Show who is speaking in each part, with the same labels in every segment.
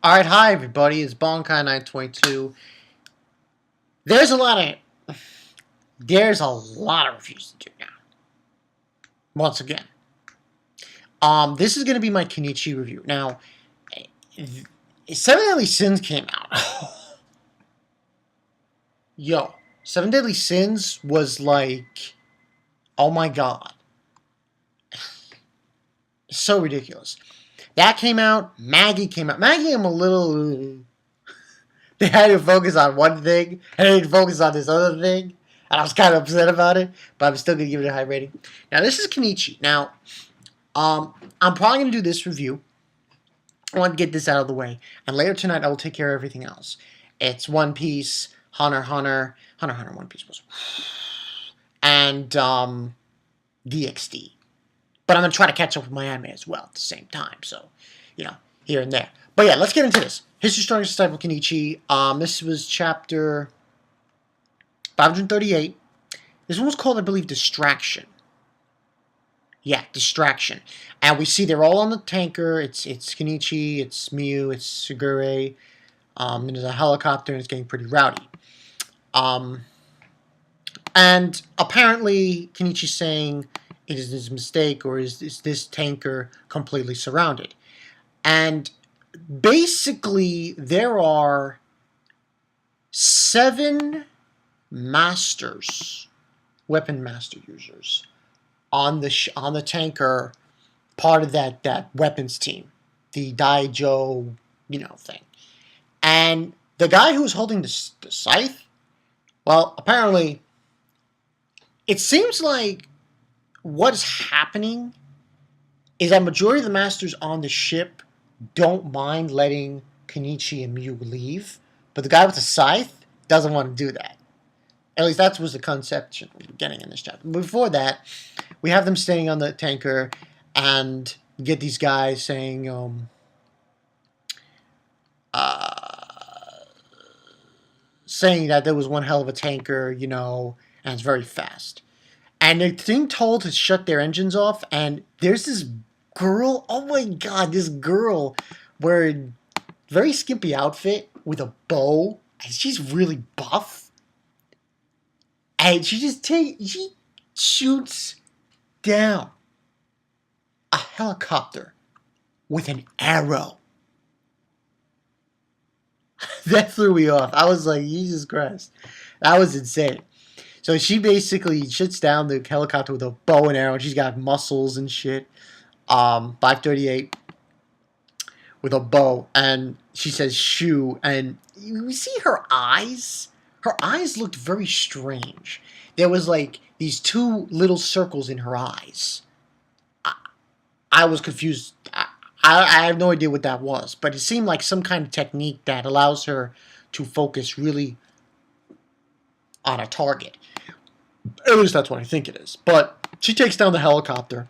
Speaker 1: Alright, hi everybody, it's Bonkai922. There's a lot of there's a lot of reviews to do now. Once again. This is gonna be my Kenichi review. Now, Seven Deadly Sins came out. Yo, Seven Deadly Sins was like, oh my god. So ridiculous. That came out, Maggie came out. Maggie, I'm a little they had to focus on one thing, and they didn't focus on this other thing, and I was kind of upset about it, but I'm still going to give it a high rating. Now, this is Kenichi. Now, I'm probably going to do this review. I want to get this out of the way, and later tonight I will take care of everything else. It's One Piece, Hunter, One Piece was, and DxD. But I'm going to try to catch up with my anime as well at the same time, so, here and there. But yeah, let's get into this. History Strongest Disciple Kenichi. This was chapter 538. This one was called, I believe, Distraction. Yeah, Distraction. And we see they're all on the tanker. It's Kenichi, it's Miu, it's shigure. And there's a helicopter, and it's getting pretty rowdy. And apparently, Kenichi's saying, it is his mistake, or is this tanker completely surrounded? And basically, there are 7 masters, weapon master users, on the tanker, part of that weapons team, the Daijo, thing. And the guy who's holding the scythe, well, apparently, it seems like what's happening is that majority of the masters on the ship don't mind letting Kenichi and Miu leave, but the guy with the scythe doesn't want to do that. At least that was the conception we were getting in this chapter. Before that, we have them staying on the tanker and get these guys saying, saying that there was one hell of a tanker, and it's very fast. And they're being told to shut their engines off, and there's this girl, oh my god, this girl wearing very skimpy outfit with a bow, and she's really buff. And she shoots down a helicopter with an arrow. That threw me off. I was like, Jesus Christ. That was insane. So she basically shoots down the helicopter with a bow and arrow, and she's got muscles and shit. 538 with a bow, and she says "shoo," and you see her eyes. Her eyes looked very strange. There was like these 2 little circles in her eyes. I was confused. I have no idea what that was, but it seemed like some kind of technique that allows her to focus really on a target. At least that's what I think it is. But she takes down the helicopter.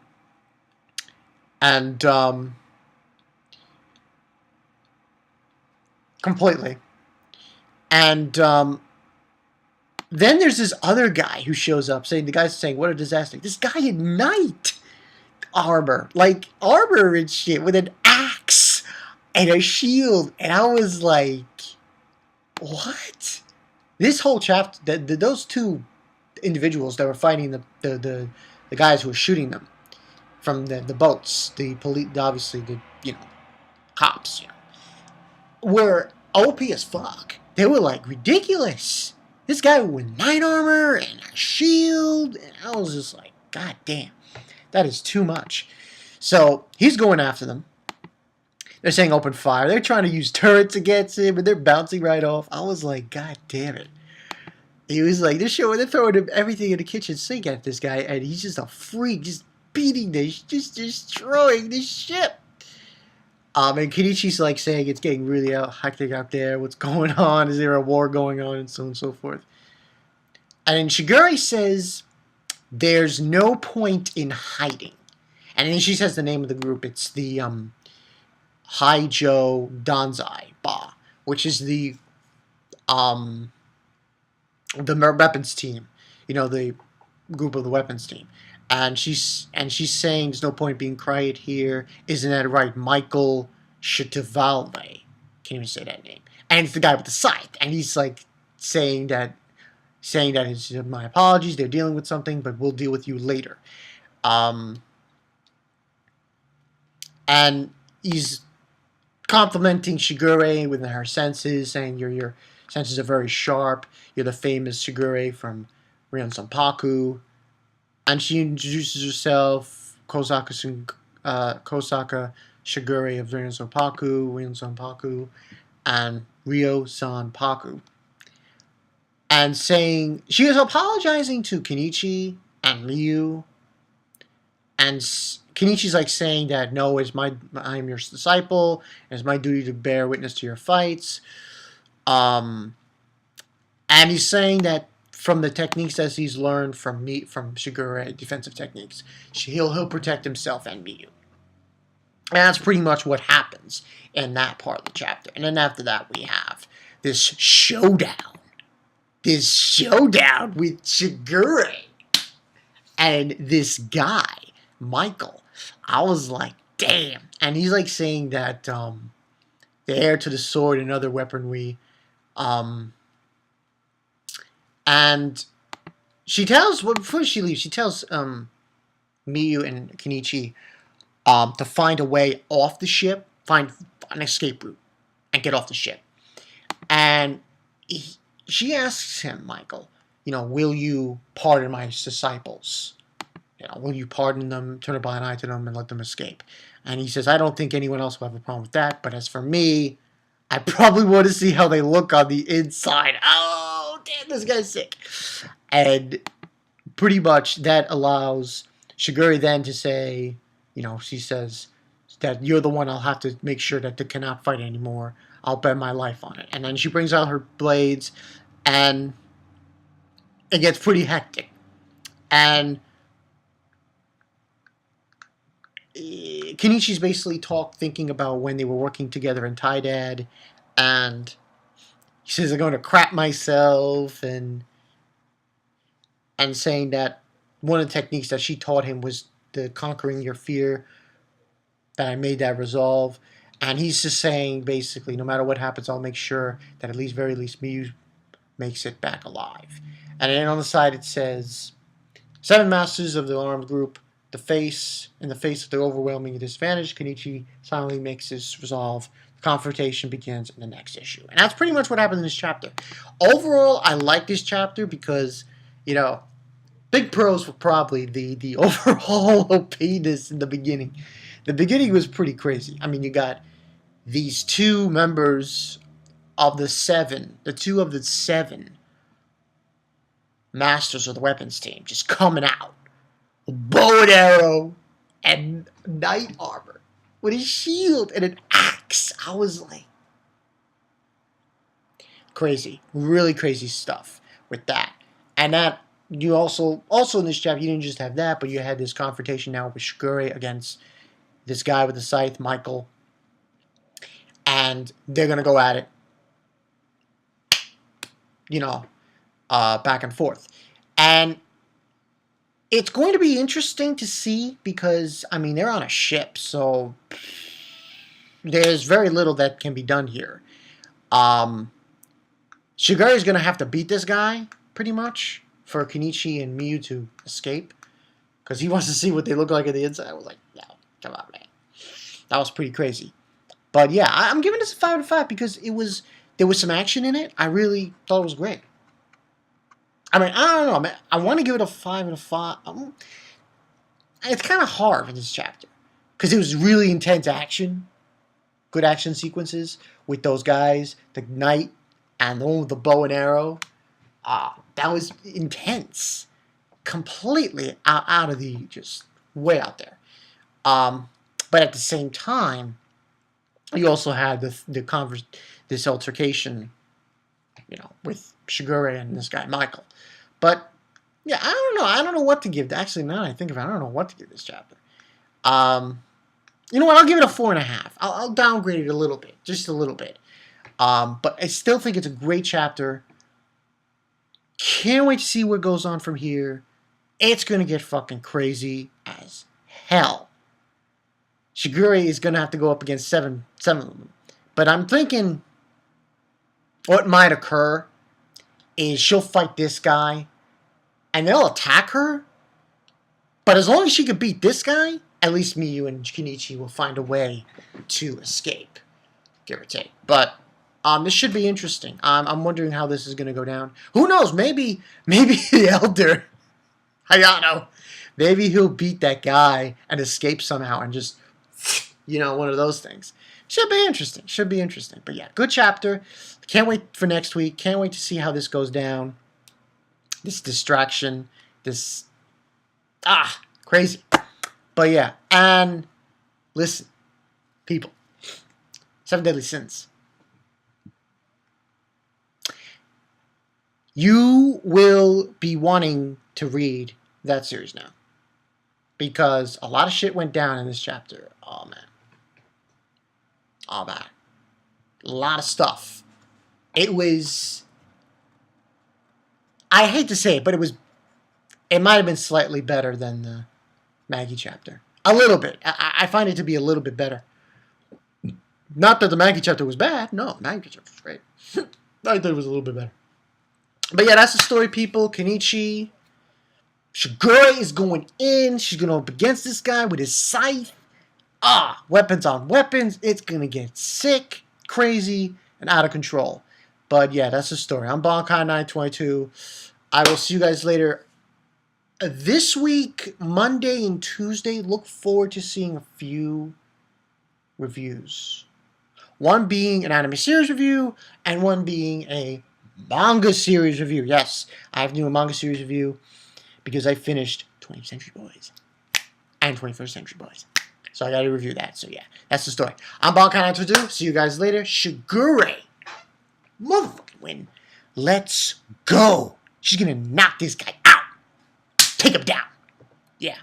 Speaker 1: And, completely. And, then there's this other guy who shows up, the guy's saying, what a disaster. This guy in knight armor. Like, armor and shit, with an axe and a shield. And I was like, what? This whole chapter, those 2 individuals that were fighting the guys who were shooting them from the boats, the police, obviously the cops, were OP as fuck. They were like ridiculous. This guy with knight armor and a shield, and I was just like, God damn, that is too much. So he's going after them. They're saying open fire. They're trying to use turrets against him, and they're bouncing right off. I was like, God damn it. He was like, they're throwing him everything in the kitchen sink at this guy, and he's just a freak, just beating this, just destroying this ship. And Kenichi's like saying it's getting really hectic out there. What's going on? Is there a war going on? And so on and so forth. And then Shigure says there's no point in hiding. And then she says the name of the group. It's the Haijo Danzai Ba, which is the weapons team. The group of the weapons team. And she's saying there's no point being quiet here. Isn't that right? Micheal Shitavalve. can't even say that name. And it's the guy with the scythe, and he's like saying that it's my apologies. They're dealing with something, but we'll deal with you later. And he's complimenting Shigure within her senses, saying your senses are very sharp. You're the famous Shigure from Rion Sanpaku. And she introduces herself, Kosaka Shigure of Rion Sanpaku, and Ryo Sanpaku. And saying, she is apologizing to Kenichi and Ryu. And Kenichi's like saying that, no, I'm your disciple. It's my duty to bear witness to your fights. And he's saying that from the techniques that he's learned from Shigure, defensive techniques, he'll protect himself and Miyu. And that's pretty much what happens in that part of the chapter. And then after that, we have this showdown. This showdown with Shigure and this guy, Michael. I was like, damn. And he's like saying that the heir to the sword and other weaponry. And she tells, well, before she leaves, she tells Miyu and Kenichi to find a way off the ship, find an escape route, and get off the ship. And she asks him, Michael, will you pardon my disciples? Will you pardon them, turn a blind eye to them, and let them escape? And he says, I don't think anyone else will have a problem with that, but as for me, I probably want to see how they look on the inside. Oh, damn, this guy's sick. And pretty much that allows Shigure then to say, she says that you're the one I'll have to make sure that they cannot fight anymore. I'll bet my life on it. And then she brings out her blades, and it gets pretty hectic. And Kenichi's basically thinking about when they were working together in Tydad, and he says, I'm going to crap myself, and saying that one of the techniques that she taught him was the conquering your fear, that I made that resolve. And he's just saying, basically, no matter what happens, I'll make sure that very least Miyu makes it back alive. And then on the side it says, 7 masters of the armed group, in the face of the overwhelming disadvantage, Kenichi silently makes his resolve. The confrontation begins in the next issue. And that's pretty much what happened in this chapter. Overall, I like this chapter because, big pros were probably the overall OPness in the beginning. The beginning was pretty crazy. I mean, you got these 2 members of the 7, the 2 of the 7 masters of the weapons team just coming out. A bow and arrow and knight armor with a shield and an axe. I was like, crazy, really crazy stuff with that. And that you also in this chapter, you didn't just have that, but you had this confrontation now with Shigure against this guy with the scythe, Michael, and they're gonna go at it, back and forth. And it's going to be interesting to see because, they're on a ship, so there's very little that can be done here. Shigure is going to have to beat this guy, pretty much, for Kenichi and Miyu to escape, because he wants to see what they look like on the inside. I was like, no, come on, man. That was pretty crazy. But yeah, I'm giving this a 5 out of 5 because there was some action in it. I really thought it was great. I don't know, man. I want to give it a 5 out of 5. It's kind of hard for this chapter because it was really intense action, good action sequences with those guys, the knight and the one with the bow and arrow. That was intense, completely out of the just way out there. But at the same time, you also had this altercation, with Shigure and this guy Michael. But yeah, I don't know. I don't know what to give. Actually, now that I think of it, I don't know what to give this chapter. You know what? I'll give it a 4.5. I'll downgrade it a little bit, just a little bit. But I still think it's a great chapter. Can't wait to see what goes on from here. It's gonna get fucking crazy as hell. Shigure is gonna have to go up against seven of them. But I'm thinking what might occur is she'll fight this guy, and they'll attack her. But as long as she can beat this guy, at least Miyu and Kenichi will find a way to escape, give or take. But this should be interesting. I'm wondering how this is going to go down. Who knows? Maybe the Elder Hayano, maybe he'll beat that guy and escape somehow, and just, one of those things. Should be interesting. Should be interesting. But yeah, good chapter. Can't wait for next week. Can't wait to see how this goes down. This distraction. This... crazy. But yeah, and listen, people. 7 Deadly Sins. You will be wanting to read that series now. Because a lot of shit went down in this chapter. Oh, man. Oh, man. A lot of stuff. It was... I hate to say it, but it might have been slightly better than the Maggie chapter. A little bit. I find it to be a little bit better. Not that the Maggie chapter was bad. No, Maggie chapter was great. I thought it was a little bit better. But yeah, that's the story, people. Kenichi. Shigure is going in. She's going up against this guy with his scythe. Weapons on weapons. It's going to get sick, crazy, and out of control. But yeah, that's the story. I'm Bonkai922. I will see you guys later. This week, Monday and Tuesday, look forward to seeing a few reviews. One being an anime series review, and one being a manga series review. Yes, I have to do a manga series review because I finished 20th Century Boys and 21st Century Boys. So I got to review that. So yeah, that's the story. I'm Bonkai922. See you guys later. Shigure. Motherfucking win. Let's go. She's going to knock this guy out. Take him down. Yeah.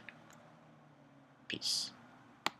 Speaker 1: Peace.